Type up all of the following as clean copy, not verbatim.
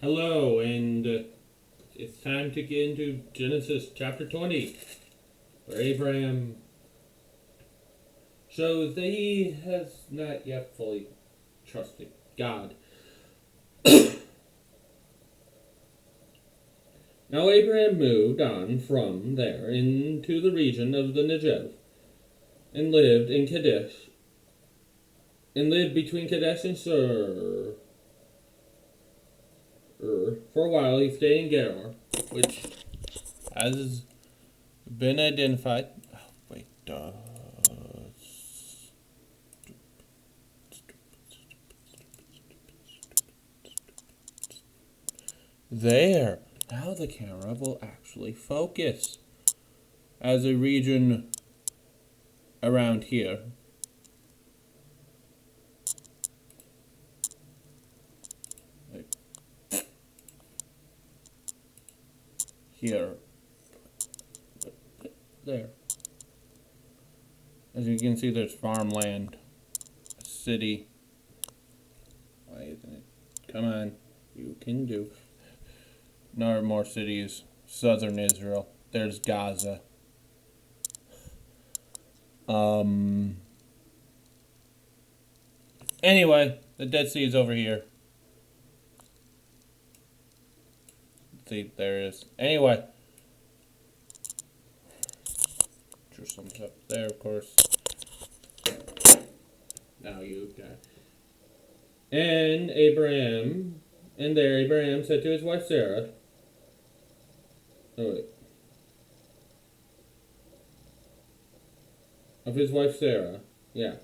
Hello, and it's time to get into Genesis chapter 20, where Abraham shows that he has not yet fully trusted God. Now Abraham moved on from there into the region of the Negev, and lived in Kadesh, and lived between Kadesh and Shur. For a while he stayed in Gerar, which has been identified. Oh, wait, there. Now the camera will actually focus as a region around here. Here. There. As you can see, there's farmland, a city. Why isn't it? Come on. You can do. No more cities. Southern Israel. There's Gaza. Anyway, the Dead Sea is over here. See, there it is. Anyway. Jerusalem's up there, of course. Now you got. And Abraham said to his wife Sarah. Oh, wait. Of his wife Sarah. Yeah.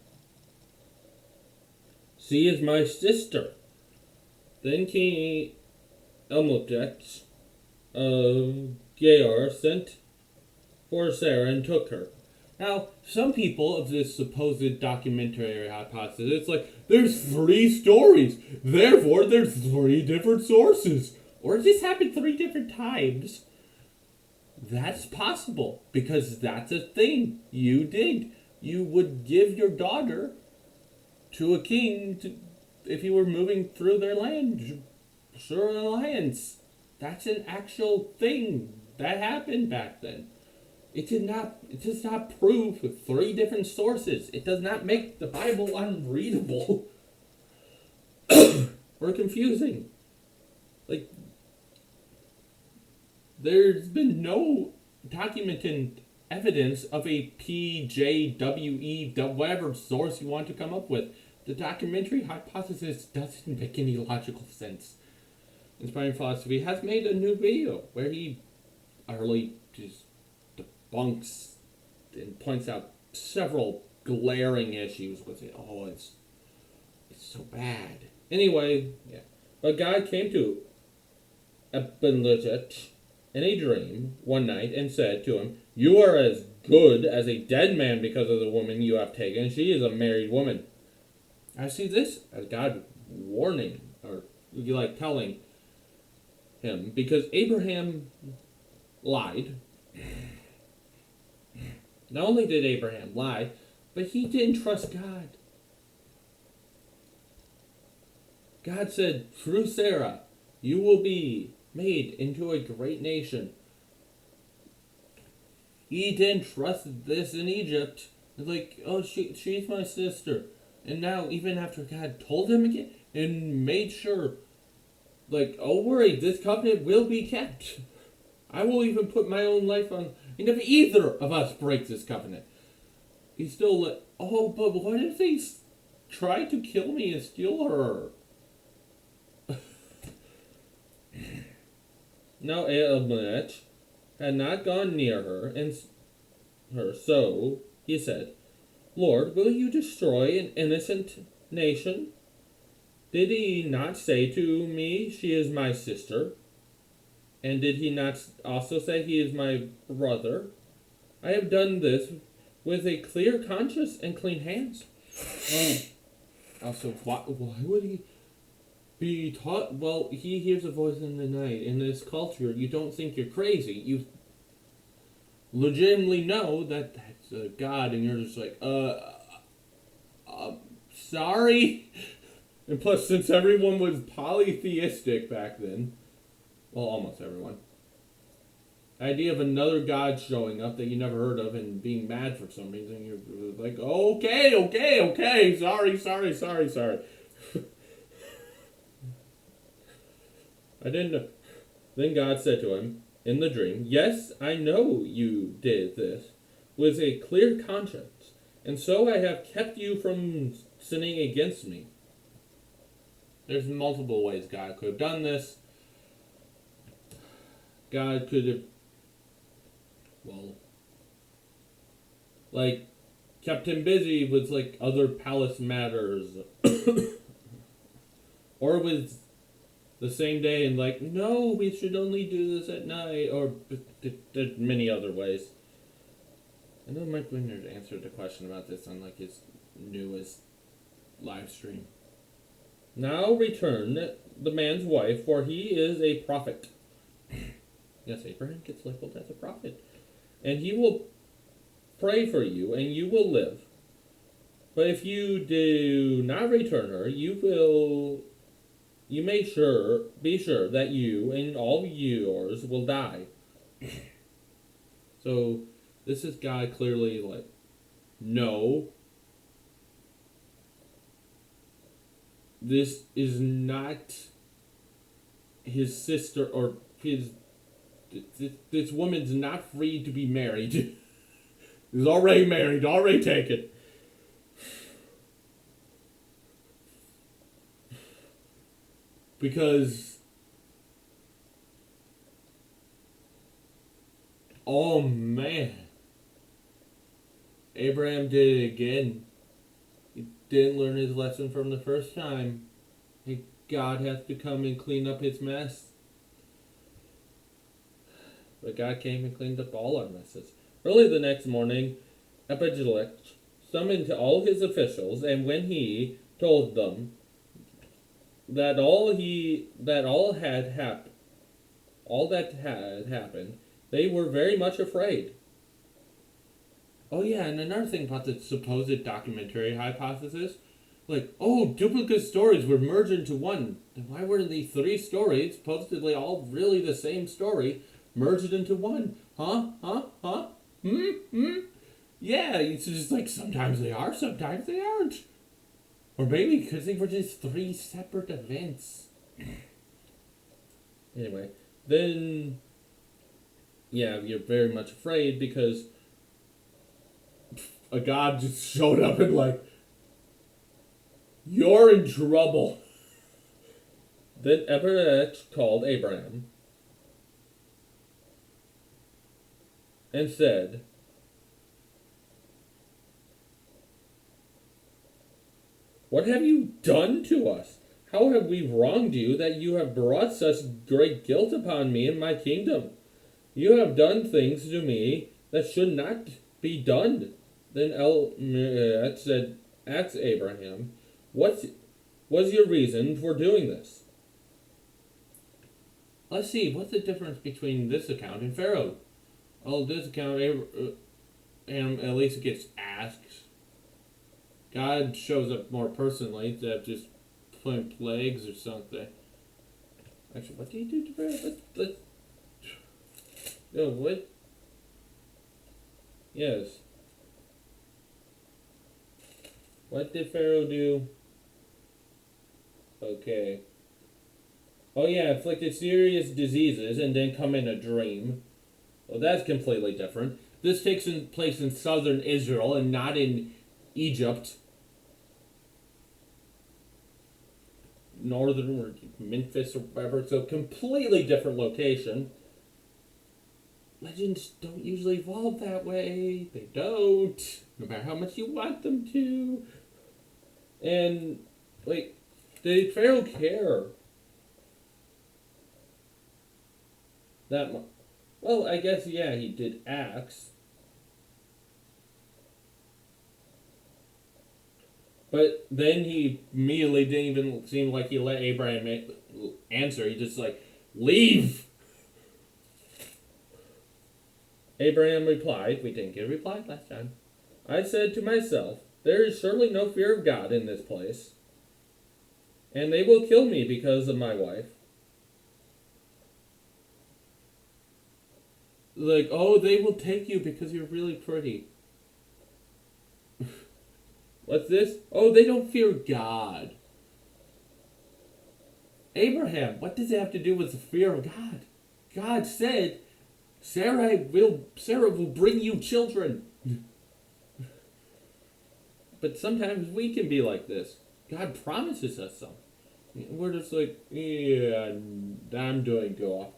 She is my sister. Then King Elmelech of Gerar sent for Sarah and took her. Now, some people of this supposed documentary hypothesis, it's like, there's 3 stories, therefore there's 3 different sources. Or it just happened 3 different times. That's possible, because that's a thing you did. You would give your daughter to a king if you were moving through their land. Sure, an alliance. That's an actual thing that happened back then. It does not prove with 3 different sources. It does not make the Bible unreadable or confusing. Like, there's been no documented evidence of a PJWE, whatever source you want to come up with. The documentary hypothesis doesn't make any logical sense. Inspiring Philosophy has made a new video where he utterly just debunks and points out several glaring issues with it. Oh, it's so bad. Anyway, yeah. But God came to Abimelech in a dream one night and said to him, "You are as good as a dead man because of the woman you have taken. She is a married woman." I see this as God warning, or like telling him, because Abraham lied. Not only did Abraham lie, but he didn't trust God. God said, through Sarah, you will be made into a great nation. He didn't trust this in Egypt. It's like, oh, she's my sister. And now, even after God told him again and made sure, like, oh, worry, this covenant will be kept. I will even put my own life on. And if either of us breaks this covenant, he's still like, oh, but what if they try to kill me and steal her? Now Elimelech had not gone near her, so he said, "Lord, will you destroy an innocent nation? Did he not say to me, she is my sister? And did he not also say he is my brother? I have done this with a clear conscience and clean hands." Also, why would he be taught? Well, he hears a voice in the night. In this culture, you don't think you're crazy. You legitimately know that that's God, and you're just like, sorry. And plus, since everyone was polytheistic back then, well, almost everyone, the idea of another god showing up that you never heard of and being mad for some reason, you're like, okay, sorry. I didn't know. Then God said to him in the dream, "Yes, I know you did this with a clear conscience, and so I have kept you from sinning against me." There's multiple ways God could have done this. God could have, well, like, kept him busy with, like, other palace matters. Or with the same day and, like, no, we should only do this at night. Or there's many other ways. I know Mike Wingard answered the question about this on, like, his newest live stream. Now return the man's wife, for he is a prophet. Yes, Abraham gets labeled as a prophet. And he will pray for you, and you will live. But if you do not return her, you may be sure that you and all yours will die. So this is God clearly like, no. This is not his sister or his. This woman's not free to be married. He's already married, already taken. Because, oh man, Abraham did it again. He didn't learn his lesson from the first time. And God has to come and clean up his mess. But God came and cleaned up all our messes. Early the next morning, Abimelech summoned all his officials, and when he told them that all that had happened, they were very much afraid. Oh yeah, and another thing about the supposed documentary hypothesis, like, oh, duplicate stories were merged into one. Then why were the three stories, supposedly all really the same story, merged into one? Huh? Yeah, it's just like sometimes they are, sometimes they aren't. Or maybe because they were just three separate events. Anyway, then, yeah, you're very much afraid because a god just showed up and like, you're in trouble. Then Abimelech called Abraham and said, "What have you done to us? How have we wronged you that you have brought such great guilt upon me and my kingdom? You have done things to me that should not be done." Then Abimelech said, asked Abraham, "What was your reason for doing this?" Let's see, what's the difference between this account and Pharaoh? Oh, this account, at least gets asked. God shows up more personally instead of just putting plagues or something. Actually, what do you do to Pharaoh? What? Yes. What did Pharaoh do? Okay. Oh yeah, inflicted serious diseases and then come in a dream. Well, that's completely different. This takes place in southern Israel and not in Egypt. Northern or Memphis or whatever. So completely different location. Legends don't usually evolve that way. They don't. No matter how much you want them to. And, wait, did Pharaoh care that much? Well, I guess, yeah, he did acts. But then he immediately didn't even seem like he let Abraham answer. He just like, leave! Abraham replied, we didn't get a reply last time. I said to myself, there is surely no fear of God in this place. and they will kill me because of my wife. Like, oh, they will take you because you're really pretty. What's this? Oh, they don't fear God. Abraham, what does it have to do with the fear of God? God said, Sarah will bring you children. But sometimes we can be like this. God promises us something. We're just like, yeah, I'm doing go off.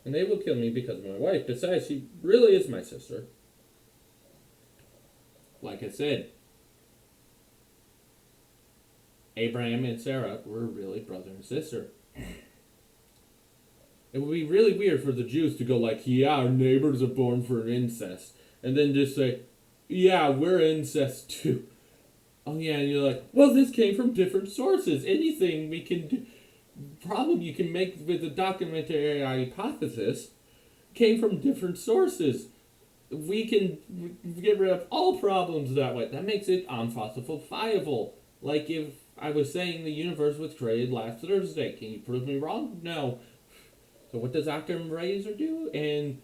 And they will kill me because of my wife. Besides, she really is my sister. Like I said, Abraham and Sarah were really brother and sister. It would be really weird for the Jews to go like, yeah, our neighbors are born for incest. And then just say, yeah, we're incest too. Oh yeah, and you're like, well, this came from different sources. Anything we can do, problem you can make with the documentary hypothesis came from different sources. We can get rid of all problems that way. That makes it unfalsifiable. Like if I was saying the universe was created last Thursday. Can you prove me wrong? No. So what does Occam Razor do? And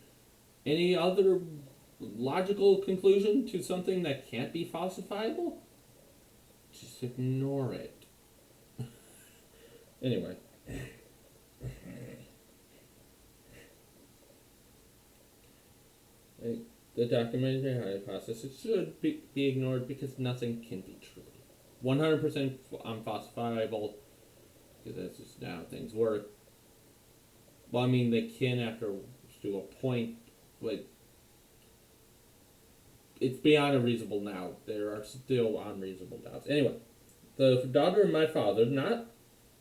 any other logical conclusion to something that can't be falsifiable? Just ignore it. Anyway. The documentary hypothesis should be ignored because nothing can be true. 100% unfalsifiable, because that's just how things work. Well, I mean, they can after to a point, but it's beyond a reasonable doubt. There are still unreasonable doubts. Anyway, the daughter of my father, not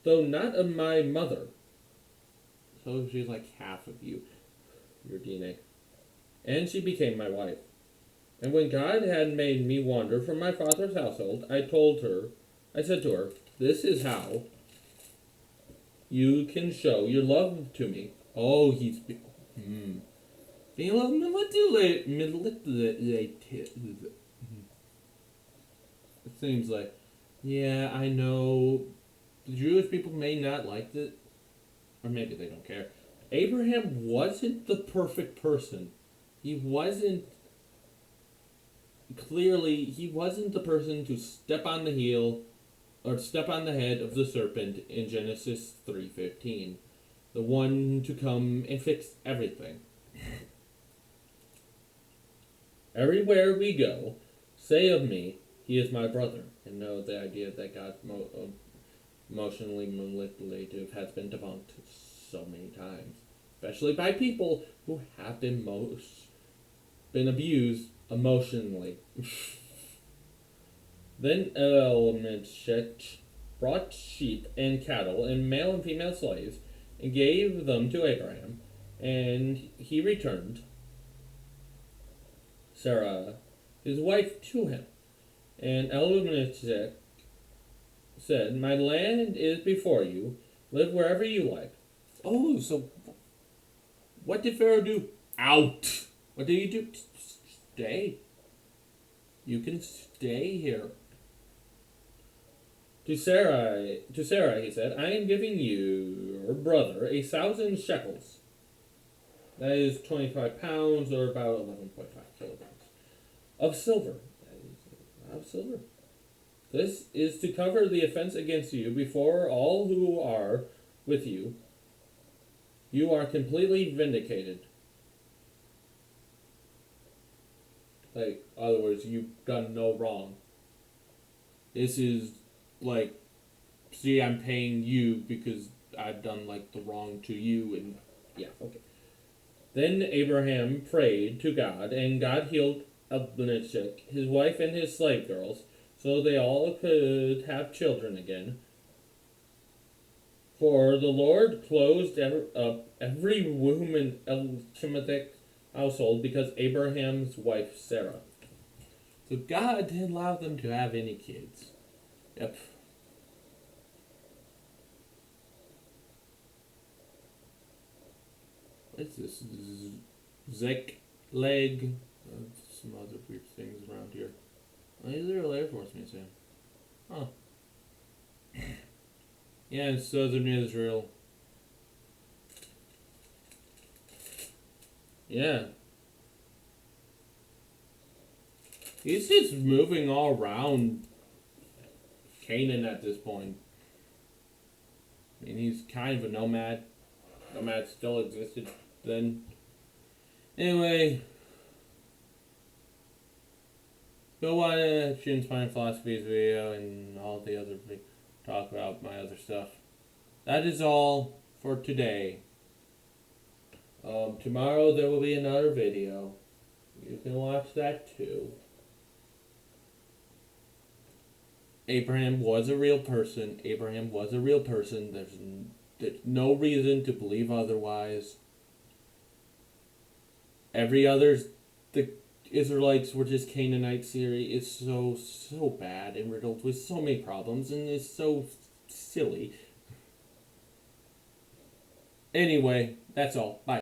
of my mother. So she's like half of you, your DNA. And she became my wife. And when God had made me wander from my father's household, I said to her, this is how you can show your love to me. Oh, he's being a little manipulated. It seems like, yeah, I know the Jewish people may not like it, or maybe they don't care. Abraham wasn't the perfect person. He wasn't the person to step on the heel or step on the head of the serpent in Genesis 3:15. The one to come and fix everything. Everywhere we go, say of me, he is my brother. And know the idea that God emotionally manipulative has been debunked so many times. Especially by people who have been abused emotionally. Then Elimelech brought sheep and cattle and male and female slaves and gave them to Abraham, and he returned Sarah, his wife, to him. And Elimelech said, my land is before you. Live wherever you like. Oh, so what did Pharaoh do? Out! What did you do? Stay. You can stay here. To Sarah, he said, I am giving your brother 1,000 shekels. That is 25 pounds or about 11.5 kilograms of silver. That is a lot of silver. This is to cover the offense against you before all who are with you. You are completely vindicated. Like, in other words, you've done no wrong. This is like, see, I'm paying you because I've done like the wrong to you, and yeah, okay. Then Abraham prayed to God, and God healed Abimelech, his wife, and his slave girls, so they all could have children again. For the Lord closed up every womb in Elimelech's household because Abraham's wife Sarah. So God didn't allow them to have any kids. Yep. What's this? Zek leg. Some other weird things around here. Why is there a Air Force Museum? Huh. Yeah, in southern Israel. Yeah. He's just moving all around Canaan at this point. I mean, he's kind of a nomad. Nomads still existed then. Anyway, go watch Inspiring Philosophy's video and all the other talk about my other stuff. That is all for today. Tomorrow there will be another video. You can watch that too. Abraham was a real person. Abraham was a real person. There's no reason to believe otherwise. Every other, the Israelites were just Canaanites theory is so bad and riddled with so many problems and is so silly. Anyway, that's all. Bye.